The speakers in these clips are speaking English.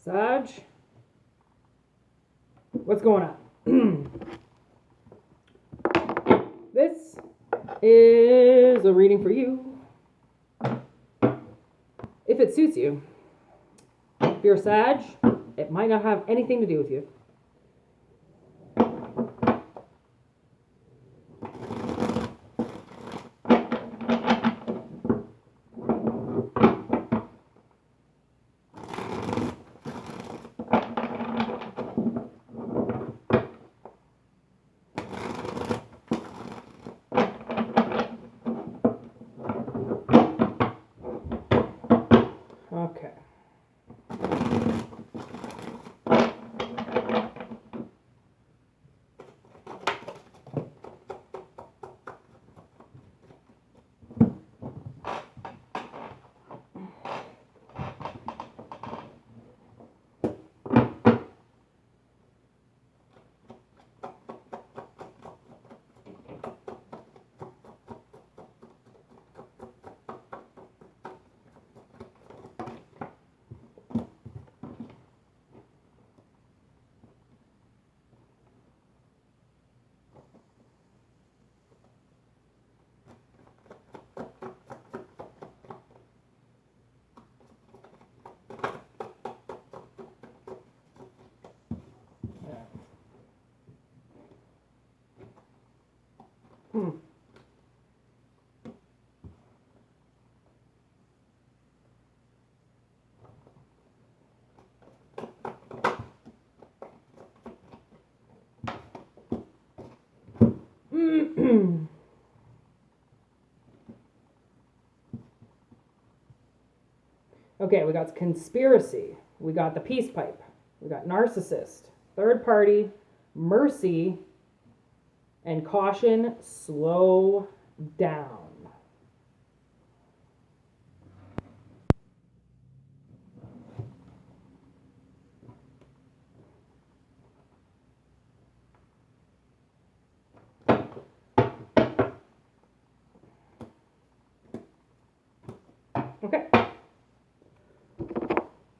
Sag, what's going on? This is a reading for you. If it suits you. If you're Sag, it might not have anything to do with you. Okay. Okay, we got conspiracy, we got the peace pipe, we got narcissist, third party, mercy, and caution, slow down. Okay.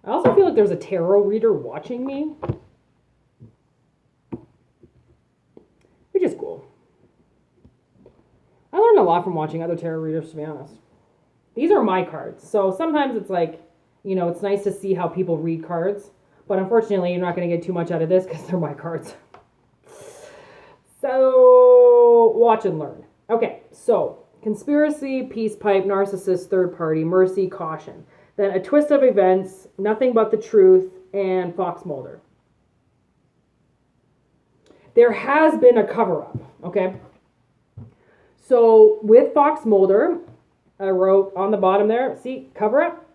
I also feel like there's a tarot reader watching me, which is cool. I learned a lot from watching other tarot readers, to be honest. These are my cards, so sometimes it's like, you know, it's nice to see how people read cards, but unfortunately you're not going to get too much out of this because they're my cards. So, watch and learn. Okay, so conspiracy, peace pipe, narcissist, third party, mercy, caution. Then a twist of events, nothing but the truth, and Fox Mulder. There has been a cover-up, okay? So with Fox Mulder, I wrote on the bottom there, see, cover-up?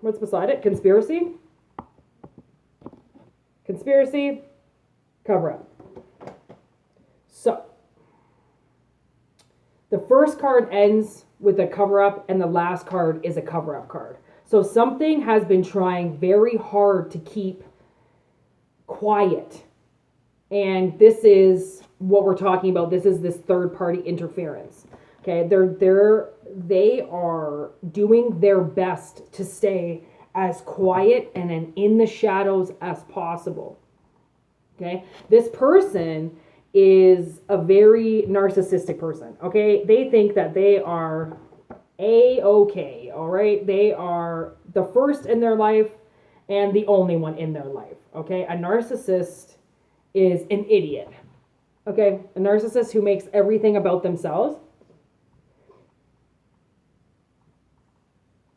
What's beside it? Conspiracy. Conspiracy, cover-up. So, the first card ends with a cover-up, and the last card is a cover-up card. So something has been trying very hard to keep quiet. And this is what we're talking about. This is this third-party interference. Okay, they are doing their best to stay as quiet and in the shadows as possible. Okay, this person is a very narcissistic person, okay? They think that they are A-okay, all right? They are the first in their life and the only one in their life, okay? A narcissist is an idiot, okay? A narcissist who makes everything about themselves.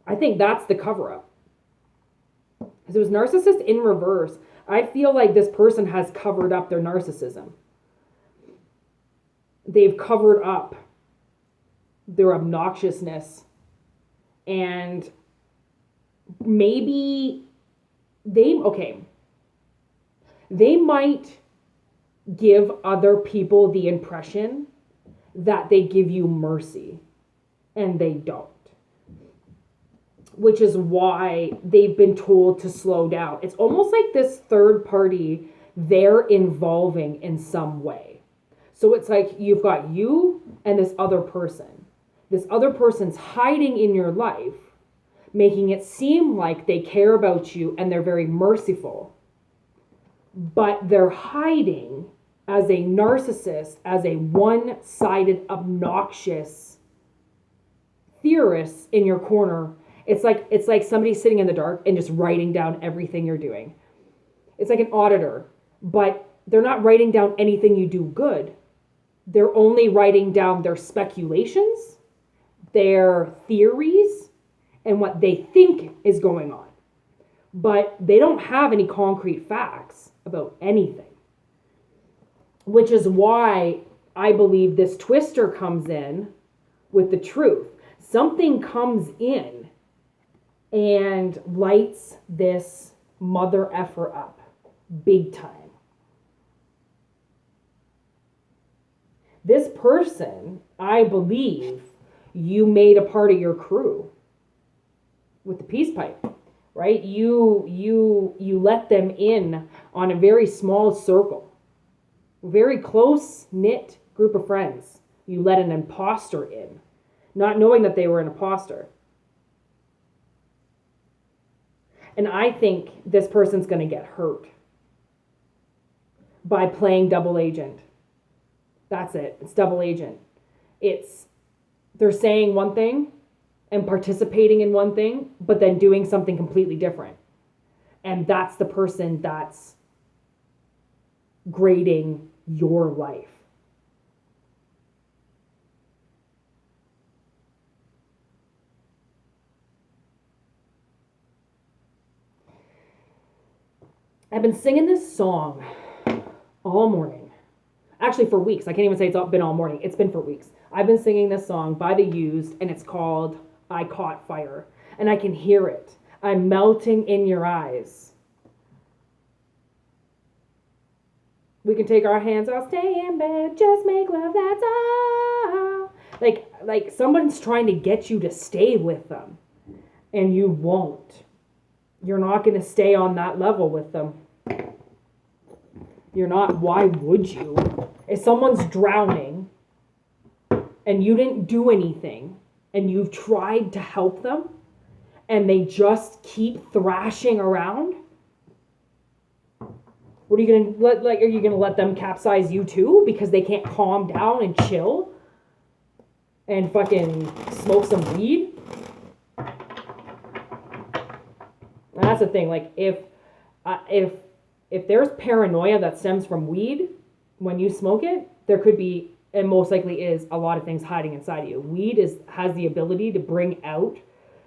I think that's the cover-up. If it was narcissist in reverse, I feel like this person has covered up their narcissism. They've covered up their obnoxiousness, and maybe they might give other people the impression that they give you mercy, and they don't. Which is why they've been told to slow down. It's almost like this third party they're involving in some way. So it's like you've got you and this other person. This other person's hiding in your life making it seem like they care about you and they're very merciful. But they're hiding as a narcissist, as a one-sided, obnoxious theorist in your corner. It's like somebody sitting in the dark and just writing down everything you're doing. It's like an auditor, but they're not writing down anything you do good. They're only writing down their speculations, their theories, and what they think is going on. But they don't have any concrete facts about anything. Which is why I believe this twister comes in with the truth. Something comes in and lights this mother effer up big time. This person, I believe, you made a part of your crew with the peace pipe, right? You let them in on a very small circle, very close-knit group of friends. You let an imposter in, not knowing that they were an imposter. And I think this person's going to get hurt by playing double agent. That's it. It's double agent. They're saying one thing and participating in one thing, but then doing something completely different. And that's the person that's grading your life. I've been singing this song all morning. Actually, for weeks. I can't even say it's been all morning. It's been for weeks. I've been singing this song by The Used, and it's called I Caught Fire. And I can hear it. I'm melting in your eyes. We can take our hands off, stay in bed, just make love, that's all. Like someone's trying to get you to stay with them, and you won't. You're not going to stay on that level with them. You're not. Why would you? If someone's drowning and you didn't do anything and you've tried to help them and they just keep thrashing around, what are you going to let, are you going to let them capsize you too because they can't calm down and chill and fucking smoke some weed? And that's the thing. Like if there's paranoia that stems from weed, when you smoke it, there could be, and most likely is, a lot of things hiding inside of you. Weed has the ability to bring out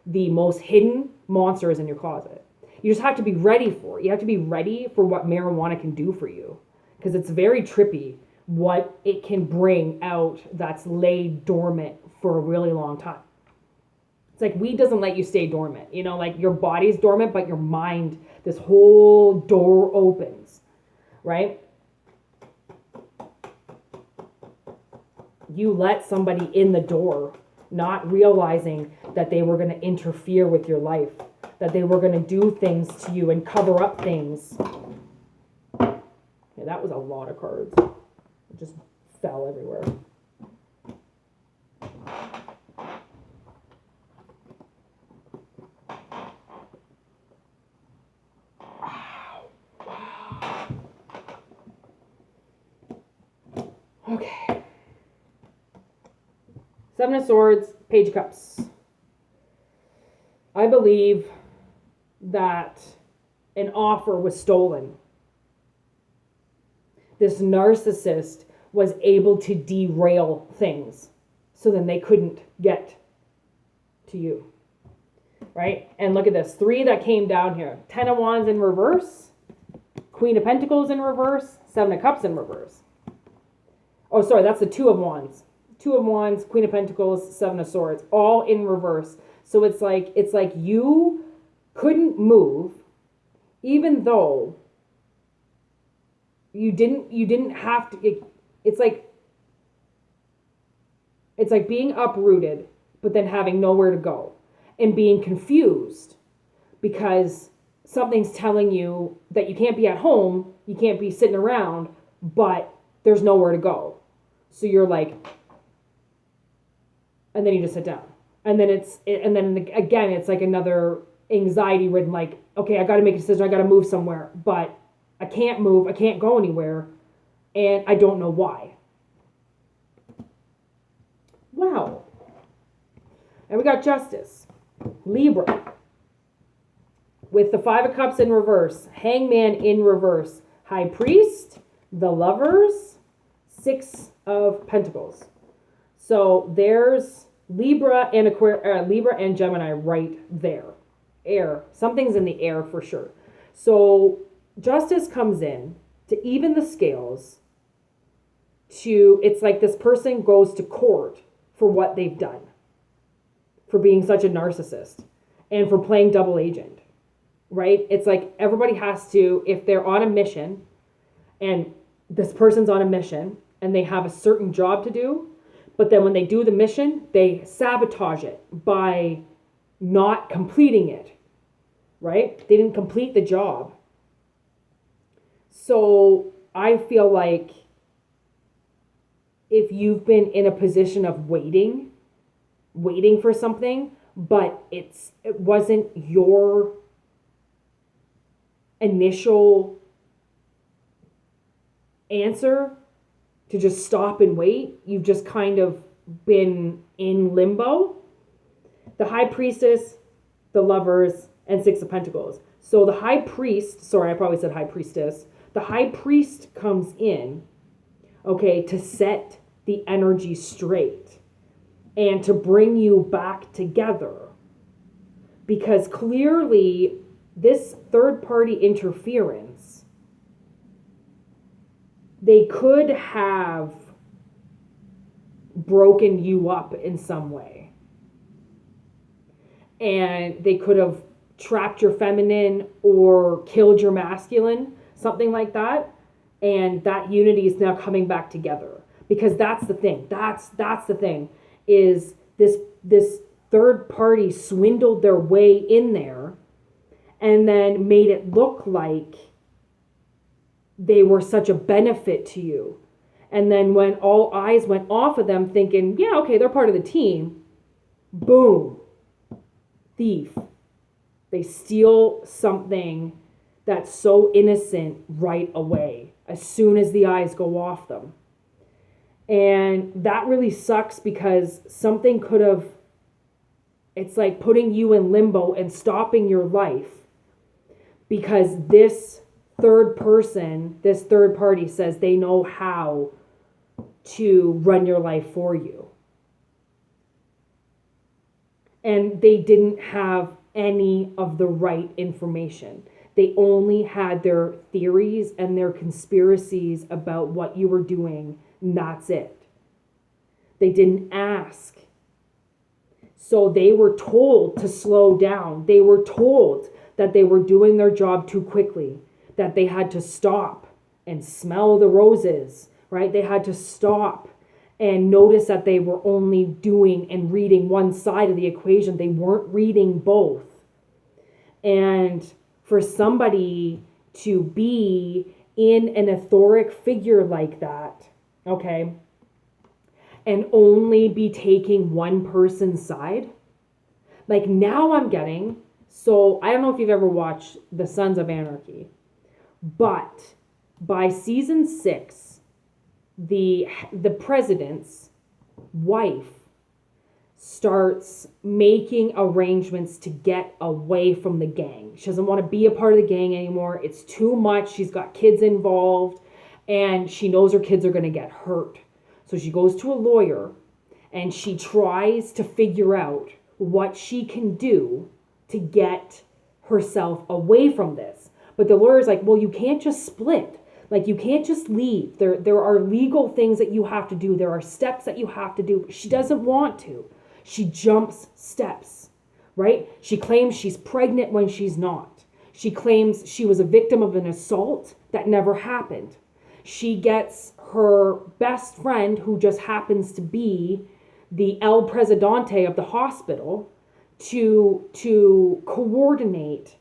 the most hidden monsters in your closet. You just have to be ready for it. You have to be ready for what marijuana can do for you. Because it's very trippy what it can bring out that's laid dormant for a really long time. It's like weed doesn't let you stay dormant. You know, like your body's dormant, but your mind, this whole door opens, right? You let somebody in the door, not realizing that they were going to interfere with your life, that they were going to do things to you and cover up things. Yeah, that was a lot of cards. It just fell everywhere. Okay. Seven of Swords, Page of Cups. I believe that an offer was stolen. This narcissist was able to derail things so then they couldn't get to you. Right? And look at this. 3 that came down here. 10 of Wands in reverse. Queen of Pentacles in reverse. 7 of Cups in reverse. Oh, sorry, that's the 2 of Wands. 2 of Wands, Queen of Pentacles, 7 of Swords, all in reverse. So it's like you couldn't move, even though you didn't have to. It's like being uprooted, but then having nowhere to go and being confused because something's telling you that you can't be at home, you can't be sitting around, but there's nowhere to go. So you're like, and then you just sit down. And then again, it's like another anxiety ridden, like, okay, I got to make a decision. I got to move somewhere, but I can't move. I can't go anywhere. And I don't know why. Wow. And we got Justice. Libra. With the Five of Cups in reverse. Hangman in reverse. High Priest. The Lovers. Six of Pentacles. So there's Libra and Libra and Gemini right there. Air. Something's in the air for sure. So Justice comes in to even the scales. It's like this person goes to court for what they've done, for being such a narcissist and for playing double agent, right? It's like everybody has to, if they're on a mission and this person's on a mission and they have a certain job to do, but then when they do the mission, they sabotage it by not completing it, right? They didn't complete the job. So I feel like if you've been in a position of waiting for something, but it wasn't your initial answer to just stop and wait, you've just kind of been in limbo. The High Priestess, the Lovers, and Six of Pentacles. So the High Priest, sorry, I probably said High Priestess. The High Priest comes in, okay, to set the energy straight and to bring you back together. Because clearly, this third-party interference, they could have broken you up in some way. And they could have trapped your feminine or killed your masculine, something like that. And that unity is now coming back together. Because that's the thing. That's the thing. Is this third party swindled their way in there and then made it look like they were such a benefit to you. And then when all eyes went off of them thinking, yeah, okay, they're part of the team. Boom. Thief. They steal something that's so innocent right away, as soon as the eyes go off them. And that really sucks because something could have, it's like putting you in limbo and stopping your life because this third person, this third party says they know how to run your life for you. And they didn't have any of the right information. They only had their theories and their conspiracies about what you were doing, and that's it. They didn't ask. So they were told to slow down. They were told that they were doing their job too quickly, that they had to stop and smell the roses, right? They had to stop and notice that they were only doing and reading one side of the equation. They weren't reading both. And for somebody to be in an authoric figure like that, okay, and only be taking one person's side, like now I'm getting, so I don't know if you've ever watched The Sons of Anarchy, but by season 6, the president's wife starts making arrangements to get away from the gang. She doesn't want to be a part of the gang anymore. It's too much. She's got kids involved and she knows her kids are going to get hurt. So she goes to a lawyer and she tries to figure out what she can do to get herself away from this. But the lawyer's like, well, you can't just split. Like, you can't just leave. There are legal things that you have to do. There are steps that you have to do. She doesn't want to. She jumps steps, right? She claims she's pregnant when she's not. She claims she was a victim of an assault that never happened. She gets her best friend, who just happens to be the El Presidente of the hospital, to coordinate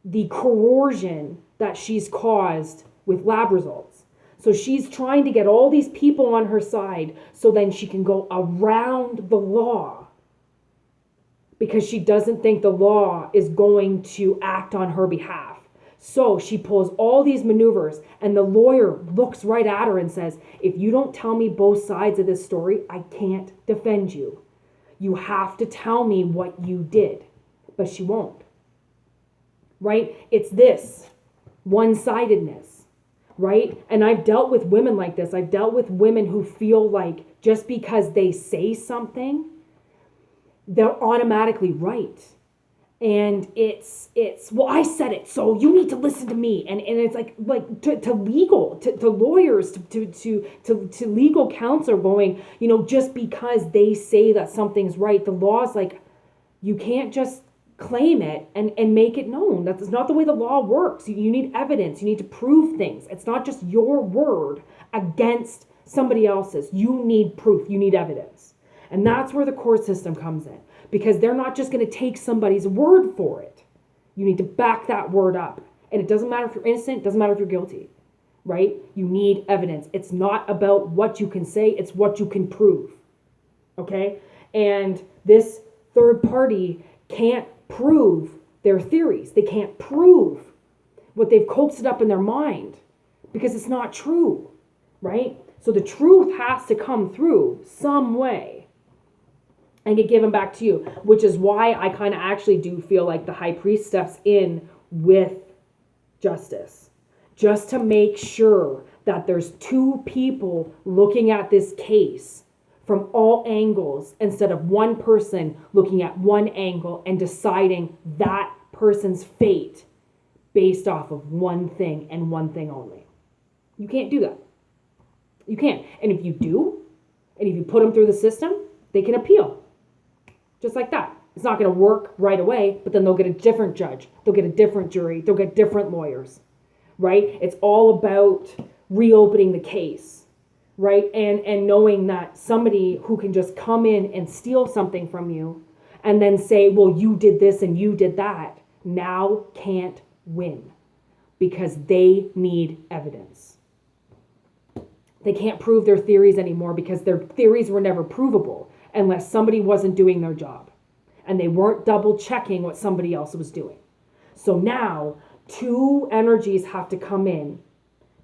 the coercion that she's caused with lab results. So she's trying to get all these people on her side so then she can go around the law because she doesn't think the law is going to act on her behalf. So she pulls all these maneuvers, and the lawyer looks right at her and says, if you don't tell me both sides of this story, I can't defend you. You have to tell me what you did. But she won't. Right? It's this one-sidedness. Right? And I've dealt with women like this. I've dealt with women who feel like just because they say something, they're automatically right. And it's well, I said it, so you need to listen to me. And it's like to lawyers, to legal counsel going, just because they say that something's right, the law's like, you can't just claim it and make it known. That's not the way the law works. You need evidence. You need to prove things. It's not just your word against somebody else's. You need proof. You need evidence. And that's where the court system comes in. Because they're not just going to take somebody's word for it. You need to back that word up. And it doesn't matter if you're innocent, it doesn't matter if you're guilty, right? You need evidence. It's not about what you can say, it's what you can prove, okay? And this third party can't prove their theories. They can't prove what they've coaxed up in their mind because it's not true, right? So the truth has to come through some way and get given back to you, which is why I kind of actually do feel like the high priest steps in with justice, just to make sure that there's two people looking at this case from all angles instead of one person looking at one angle and deciding that person's fate based off of one thing and one thing only. You can't do that. You can't. And if you do, and if you put them through the system, they can appeal. Just like that. It's not going to work right away, but then they'll get a different judge. They'll get a different jury. They'll get different lawyers, right? It's all about reopening the case, right? And knowing that somebody who can just come in and steal something from you and then say, well, you did this and you did that, now can't win because they need evidence. They can't prove their theories anymore because their theories were never provable unless somebody wasn't doing their job and they weren't double checking what somebody else was doing. So now two energies have to come in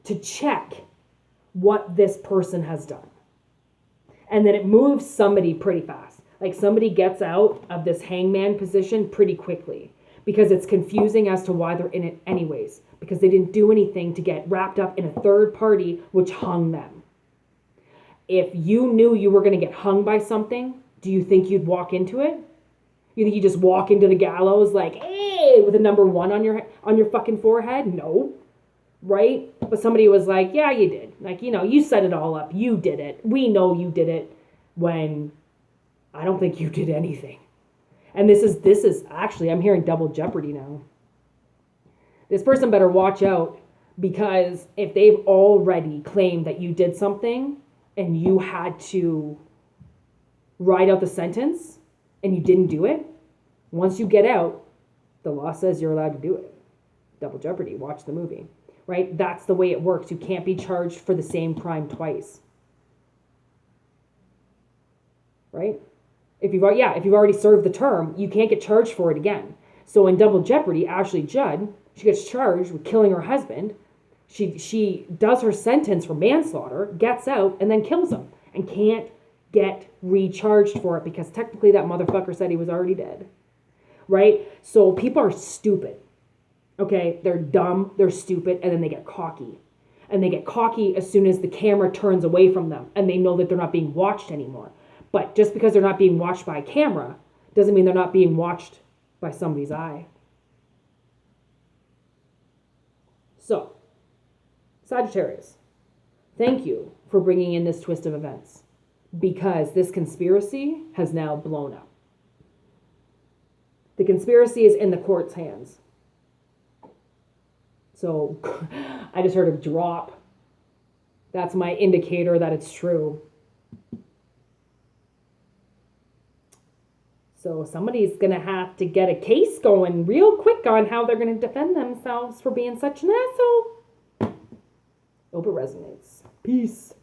to check what this person has done. And then it moves somebody pretty fast. Like somebody gets out of this hangman position pretty quickly because it's confusing as to why they're in it anyways, because they didn't do anything to get wrapped up in a third party which hung them. If you knew you were going to get hung by something, do you think you'd walk into it? You think you just walk into the gallows like, hey, with a number 1 on your fucking forehead? No, right? But somebody was like, yeah, you did. Like, you set it all up. You did it. We know you did it, when I don't think you did anything. And this is actually, I'm hearing double jeopardy now. This person better watch out, because if they've already claimed that you did something and you had to write out the sentence and you didn't do it, once you get out, the law says you're allowed to do it. Double jeopardy, watch the movie, right? That's the way it works. You can't be charged for the same crime twice, right? If you've already served the term, you can't get charged for it again. So in double jeopardy, Ashley Judd, she gets charged with killing her husband. She does her sentence for manslaughter, gets out, and then kills him, and can't get recharged for it because technically that motherfucker said he was already dead, right? So people are stupid, okay? They're dumb, they're stupid, and then they get cocky. And they get cocky as soon as the camera turns away from them, and they know that they're not being watched anymore. But just because they're not being watched by a camera doesn't mean they're not being watched by somebody's eye. So, Sagittarius, thank you for bringing in this twist of events, because this conspiracy has now blown up. The conspiracy is in the court's hands. So, I just heard a drop. That's my indicator that it's true. So somebody's going to have to get a case going real quick on how they're going to defend themselves for being such an asshole. Hope it resonates. Peace.